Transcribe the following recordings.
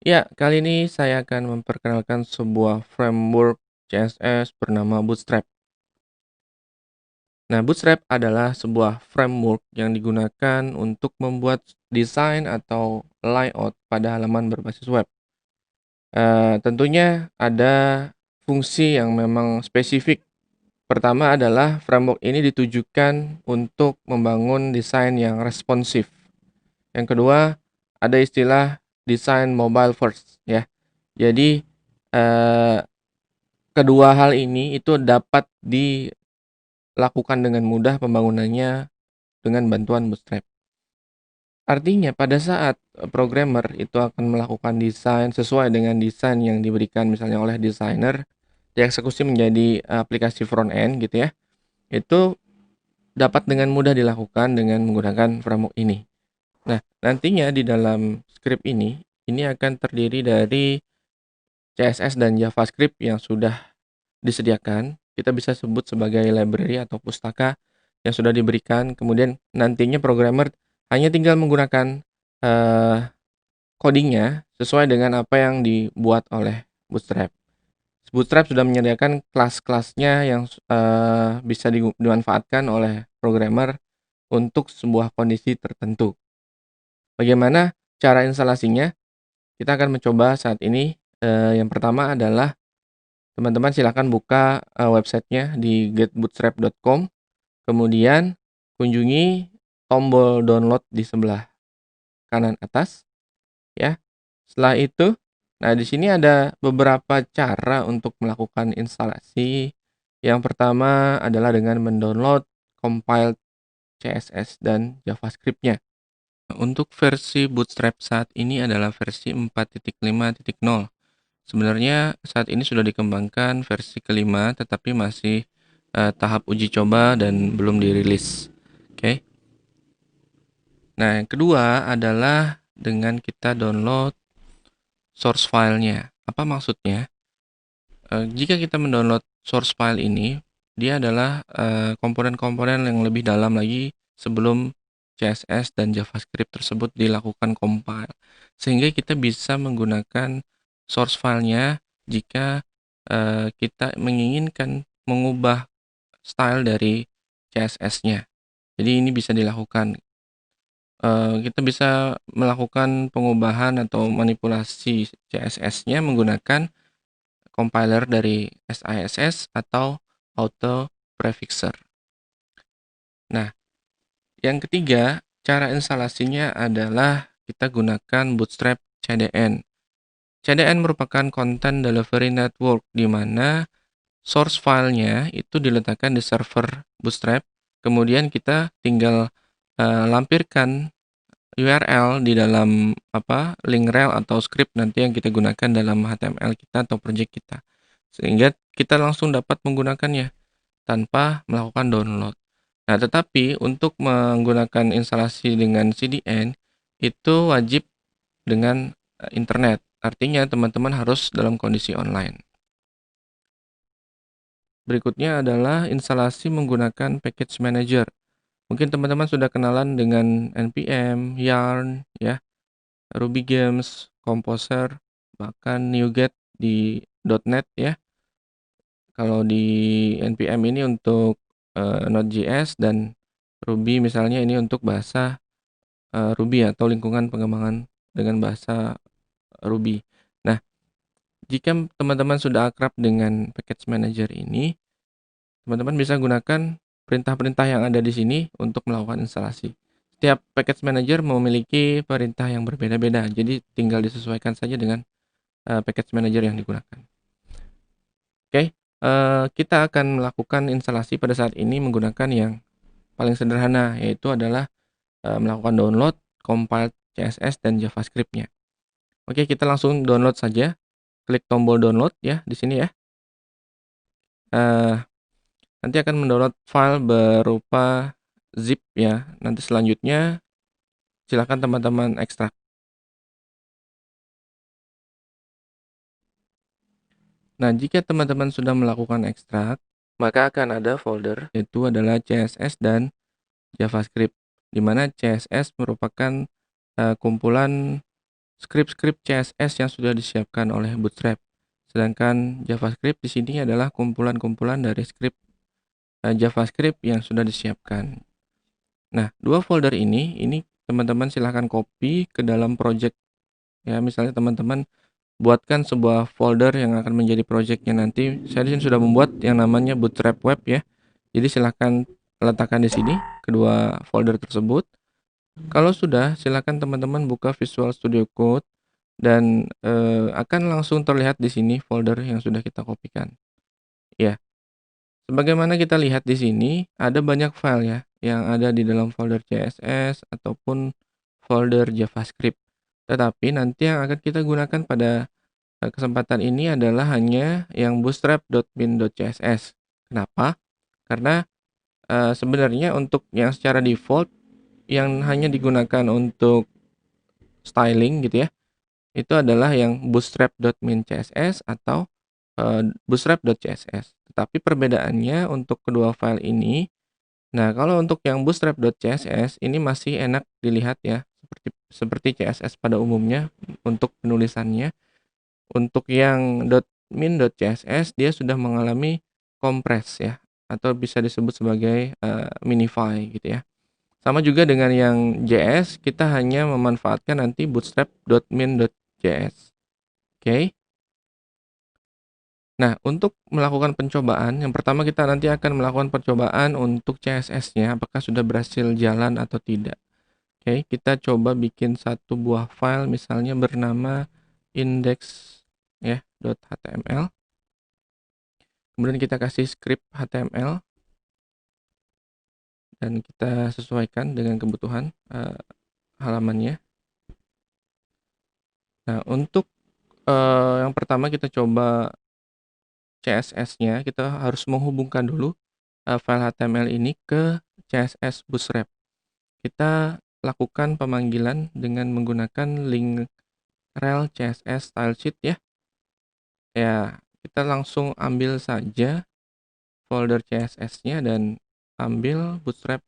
Ya, kali ini saya akan memperkenalkan sebuah framework CSS bernama Bootstrap. Nah, Bootstrap adalah sebuah framework yang digunakan untuk membuat desain atau layout pada halaman berbasis web. Tentunya ada fungsi yang memang spesifik. Pertama adalah framework ini ditujukan untuk membangun desain yang responsif. Yang kedua, ada istilah desain mobile first ya. Jadi, eh, kedua hal ini itu dapat dilakukan dengan mudah pembangunannya dengan bantuan Bootstrap. Artinya pada saat programmer itu akan melakukan desain sesuai dengan desain yang diberikan misalnya oleh desainer, dieksekusi menjadi aplikasi front end gitu ya. Itu dapat dengan mudah dilakukan dengan menggunakan framework ini. Nah, nantinya di dalam script ini akan terdiri dari CSS dan JavaScript yang sudah disediakan, kita bisa sebut sebagai library atau pustaka yang sudah diberikan. Kemudian nantinya programmer hanya tinggal menggunakan eh, codingnya sesuai dengan apa yang dibuat oleh Bootstrap. Bootstrap sudah menyediakan kelas-kelasnya yang bisa dimanfaatkan oleh programmer untuk sebuah kondisi tertentu. Bagaimana cara instalasinya? Kita akan mencoba saat ini. Yang pertama adalah teman-teman silakan buka websitenya di getbootstrap.com. Kemudian kunjungi tombol download di sebelah kanan atas ya. Setelah itu, nah di sini ada beberapa cara untuk melakukan instalasi. Yang pertama adalah dengan mendownload compiled CSS dan JavaScript-nya. Untuk versi Bootstrap saat ini adalah versi 4.5.0. Sebenarnya saat ini sudah dikembangkan versi kelima, tetapi masih tahap uji coba dan belum dirilis. Oke. Nah, yang kedua adalah dengan kita download source filenya. Apa maksudnya? Jika kita mendownload source file ini, dia adalah komponen-komponen yang lebih dalam lagi sebelum CSS dan JavaScript tersebut dilakukan compile. Sehingga kita bisa menggunakan source filenya jika kita menginginkan mengubah style dari CSS-nya. Jadi ini bisa dilakukan. Kita bisa melakukan pengubahan atau manipulasi CSS-nya menggunakan compiler dari SISS atau auto prefixer. Nah, yang ketiga, cara instalasinya adalah kita gunakan Bootstrap CDN. CDN merupakan Content Delivery Network di mana source filenya itu diletakkan di server Bootstrap. Kemudian kita tinggal lampirkan URL di dalam link rel atau script nanti yang kita gunakan dalam HTML kita atau project kita. Sehingga kita langsung dapat menggunakannya tanpa melakukan download. Nah, tetapi untuk menggunakan instalasi dengan CDN itu wajib dengan internet. Artinya teman-teman harus dalam kondisi online. Berikutnya adalah instalasi menggunakan package manager. Mungkin teman-teman sudah kenalan dengan npm, yarn, ya, Ruby Gems, Composer, bahkan NuGet di .NET ya. Kalau di npm ini untuk Node.js dan Ruby misalnya ini untuk bahasa Ruby atau lingkungan pengembangan dengan bahasa Ruby. Nah, jika teman-teman sudah akrab dengan package manager ini, teman-teman bisa gunakan perintah-perintah yang ada di sini untuk melakukan instalasi. Setiap package manager memiliki perintah yang berbeda-beda, jadi tinggal disesuaikan saja dengan package manager yang digunakan. Oke, kita akan melakukan instalasi pada saat ini menggunakan yang paling sederhana, yaitu adalah melakukan download, compile CSS dan JavaScript-nya. Oke, kita langsung download saja. Klik tombol download ya di sini ya. Nanti akan mendownload file berupa zip ya. Nanti selanjutnya silakan teman-teman ekstrak. Nah, jika teman-teman sudah melakukan ekstrak, maka akan ada folder yaitu adalah CSS dan JavaScript, di mana CSS merupakan kumpulan script-script CSS yang sudah disiapkan oleh Bootstrap. Sedangkan JavaScript di sini adalah kumpulan-kumpulan dari script JavaScript yang sudah disiapkan. Nah, dua folder ini teman-teman silahkan copy ke dalam project. Ya, misalnya teman-teman buatkan sebuah folder yang akan menjadi projectnya nanti. Saya di sini sudah membuat yang namanya Bootstrap Web ya. Jadi silahkan letakkan di sini kedua folder tersebut. Kalau sudah, silahkan teman-teman buka Visual Studio Code dan akan langsung terlihat di sini folder yang sudah kita kopikan. Ya, sebagaimana kita lihat di sini ada banyak file ya yang ada di dalam folder CSS ataupun folder JavaScript. Tetapi nanti yang akan kita gunakan pada kesempatan ini adalah hanya yang bootstrap.min.css. Kenapa? Karena sebenarnya untuk yang secara default yang hanya digunakan untuk styling gitu ya, itu adalah yang bootstrap.min.css atau bootstrap.css. Tetapi perbedaannya untuk kedua file ini, nah kalau untuk yang bootstrap.css ini masih enak dilihat ya, seperti CSS pada umumnya untuk penulisannya. Untuk yang .min.css dia sudah mengalami kompres ya, atau bisa disebut sebagai minify gitu ya. Sama juga dengan yang JS, kita hanya memanfaatkan nanti bootstrap.min.js. Oke. Nah, untuk melakukan pencobaan, yang pertama kita nanti akan melakukan percobaan untuk CSS-nya, apakah sudah berhasil jalan atau tidak. Oke, kita coba bikin satu buah file, misalnya bernama index ya, .html. Kemudian kita kasih script HTML dan kita sesuaikan dengan kebutuhan halamannya. Nah, untuk yang pertama kita coba CSS-nya, kita harus menghubungkan dulu file HTML ini ke CSS Bootstrap. Kita lakukan pemanggilan dengan menggunakan link rel CSS stylesheet ya. Ya, kita langsung ambil saja folder CSS-nya dan ambil bootstrap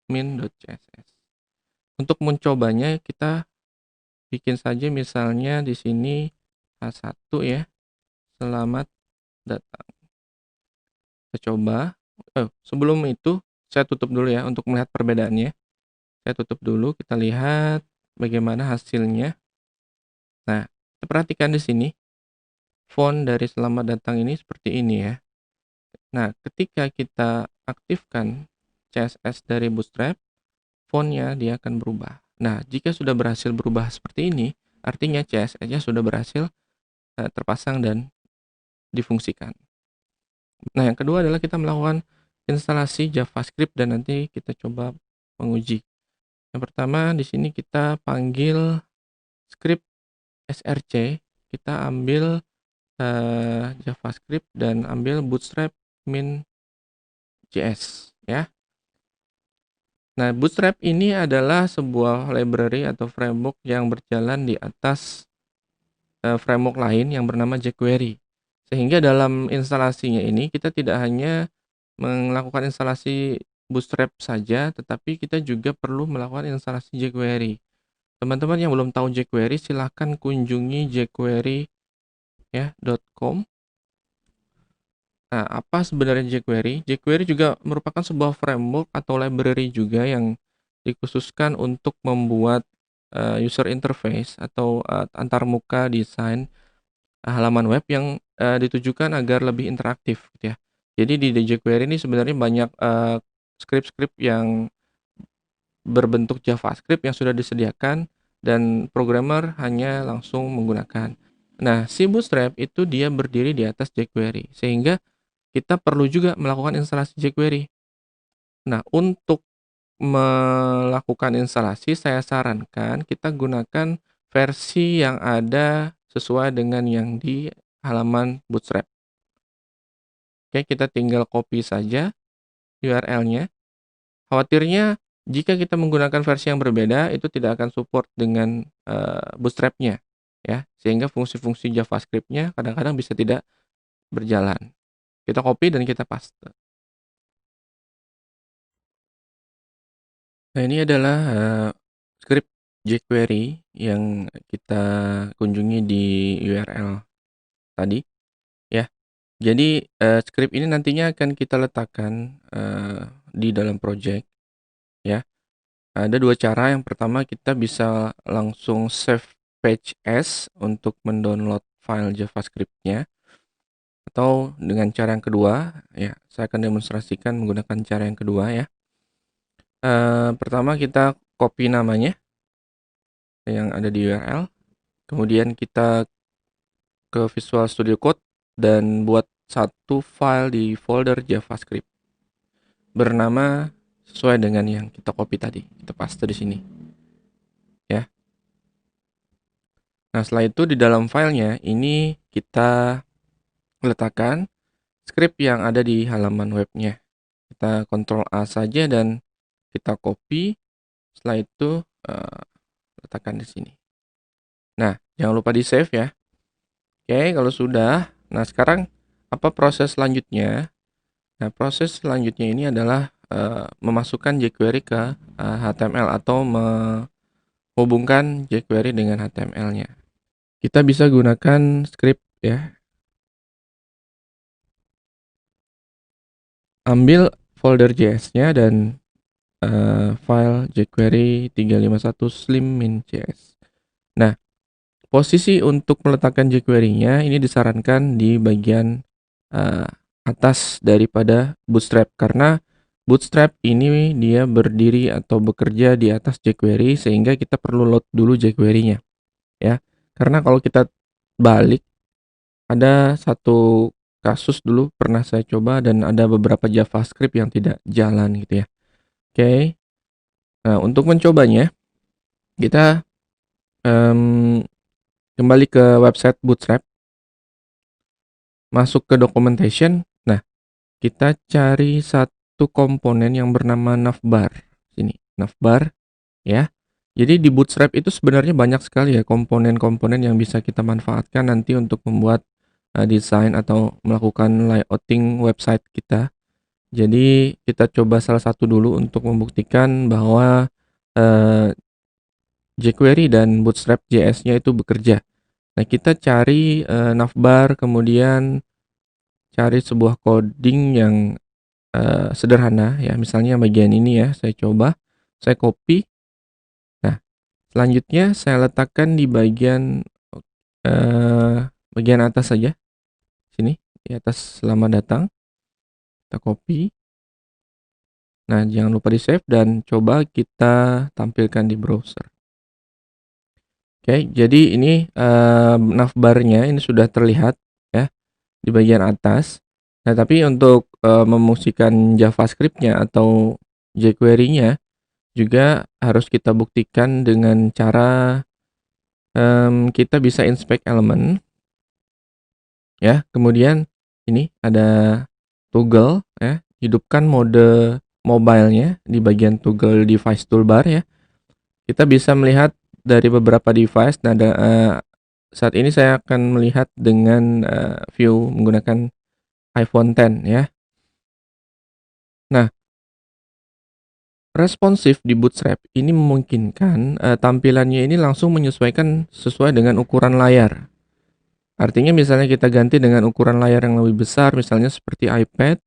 min.css. Untuk mencobanya kita bikin saja misalnya di sini H1 ya. Selamat datang. Kita coba. Sebelum itu saya tutup dulu ya untuk melihat perbedaannya. Saya tutup dulu, kita lihat bagaimana hasilnya. Nah, kita perhatikan di sini font dari selamat datang ini seperti ini ya. Nah, ketika kita aktifkan CSS dari Bootstrap, fontnya dia akan berubah. Nah, jika sudah berhasil berubah seperti ini, artinya CSS-nya sudah berhasil terpasang dan difungsikan. Nah, yang kedua adalah kita melakukan instalasi JavaScript dan nanti kita coba menguji. Yang pertama di sini kita panggil script src, kita ambil JavaScript dan ambil bootstrap min.js ya. Nah, Bootstrap ini adalah sebuah library atau framework yang berjalan di atas framework lain yang bernama jQuery. Sehingga dalam instalasinya ini kita tidak hanya melakukan instalasi Bootstrap saja, tetapi kita juga perlu melakukan instalasi jQuery. Teman-teman yang belum tahu jQuery, silahkan kunjungi jQuery ya, .com. Nah, apa sebenarnya jQuery? jQuery juga merupakan sebuah framework atau library juga yang dikhususkan untuk membuat user interface atau antarmuka desain halaman web yang ditujukan agar lebih interaktif gitu ya. Jadi di jQuery ini sebenarnya banyak script-script yang berbentuk JavaScript yang sudah disediakan dan programmer hanya langsung menggunakan. Nah, si Bootstrap itu dia berdiri di atas jQuery sehingga kita perlu juga melakukan instalasi jQuery. Nah, untuk melakukan instalasi, saya sarankan kita gunakan versi yang ada sesuai dengan yang di halaman Bootstrap. Oke, kita tinggal copy saja URL-nya. Khawatirnya jika kita menggunakan versi yang berbeda, itu tidak akan support dengan Bootstrap-nya, ya, sehingga fungsi-fungsi JavaScript-nya kadang-kadang bisa tidak berjalan. Kita copy dan kita paste. Nah, ini adalah script jQuery yang kita kunjungi di URL tadi, ya. Jadi, script ini nantinya akan kita letakkan, di dalam project, ya. Ada 2 cara, yang pertama kita bisa langsung save page as untuk mendownload file JavaScript-nya, atau dengan cara yang kedua, ya, saya akan demonstrasikan menggunakan cara yang kedua ya. Pertama kita copy namanya yang ada di URL, kemudian kita ke Visual Studio Code dan buat satu file di folder JavaScript bernama sesuai dengan yang kita copy tadi, kita paste di sini, ya. Nah, setelah itu di dalam filenya ini kita letakkan script yang ada di halaman webnya. Kita Ctrl A saja dan kita copy. Setelah itu letakkan di sini. Nah, jangan lupa di save ya. Oke, kalau sudah, nah sekarang apa proses selanjutnya? Nah, proses selanjutnya ini adalah memasukkan jQuery ke HTML atau menghubungkan jQuery dengan HTML-nya. Kita bisa gunakan script ya. Ambil folder JS-nya dan file jQuery 351 slim-min.js. Nah, posisi untuk meletakkan jQuery-nya ini disarankan di bagian atas daripada Bootstrap, karena Bootstrap ini dia berdiri atau bekerja di atas jQuery, sehingga kita perlu load dulu jQuery-nya, ya. Karena kalau kita balik, ada satu kasus dulu pernah saya coba dan ada beberapa JavaScript yang tidak jalan gitu ya. Oke. Nah, untuk mencobanya kita kembali ke website Bootstrap, masuk ke documentation. Nah, kita cari satu komponen yang bernama navbar. Sini, navbar ya. Jadi di Bootstrap itu sebenarnya banyak sekali ya komponen-komponen yang bisa kita manfaatkan nanti untuk membuat desain atau melakukan layouting website kita. Jadi kita coba salah satu dulu untuk membuktikan bahwa jQuery dan Bootstrap JS-nya itu bekerja. Nah, kita cari navbar, kemudian cari sebuah coding yang sederhana ya, misalnya bagian ini ya, saya coba, saya copy. Nah, selanjutnya saya letakkan di bagian atas saja, sini di atas selamat datang, kita copy. Nah, jangan lupa di save dan coba kita tampilkan di browser. Oke, jadi ini navbarnya ini sudah terlihat ya di bagian atas. Nah, tapi untuk memfungsikan JavaScript-nya atau jQuery-nya juga harus kita buktikan dengan cara kita bisa inspect element ya. Kemudian ini ada toggle ya, hidupkan mode mobile-nya di bagian toggle device toolbar ya. Kita bisa melihat dari beberapa device. Nah, saat ini saya akan melihat dengan view menggunakan iPhone X ya. Nah, responsif di Bootstrap ini memungkinkan tampilannya ini langsung menyesuaikan sesuai dengan ukuran layar. Artinya misalnya kita ganti dengan ukuran layar yang lebih besar, misalnya seperti iPad,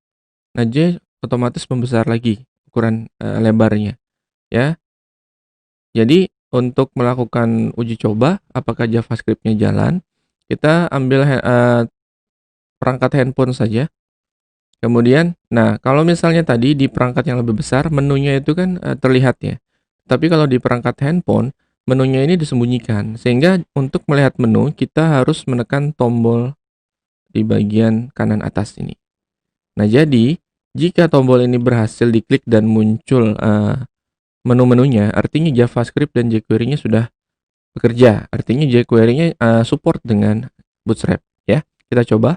nah dia otomatis membesar lagi ukuran lebarnya ya. Jadi untuk melakukan uji coba apakah JavaScript-nya jalan, kita ambil perangkat handphone saja. Kemudian, nah kalau misalnya tadi di perangkat yang lebih besar, menunya itu kan terlihat ya. Tapi kalau di perangkat handphone, menunya ini disembunyikan. Sehingga untuk melihat menu, kita harus menekan tombol di bagian kanan atas ini. Nah, jadi jika tombol ini berhasil diklik dan muncul menu-menunya, artinya JavaScript dan jQuery-nya sudah bekerja. Artinya jQuery-nya support dengan Bootstrap ya. Kita coba.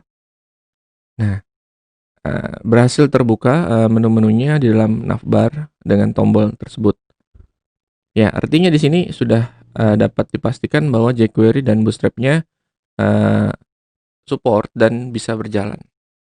Nah, berhasil terbuka menu-menunya di dalam navbar dengan tombol tersebut. Ya, artinya di sini sudah dapat dipastikan bahwa jQuery dan Bootstrap-nya support dan bisa berjalan.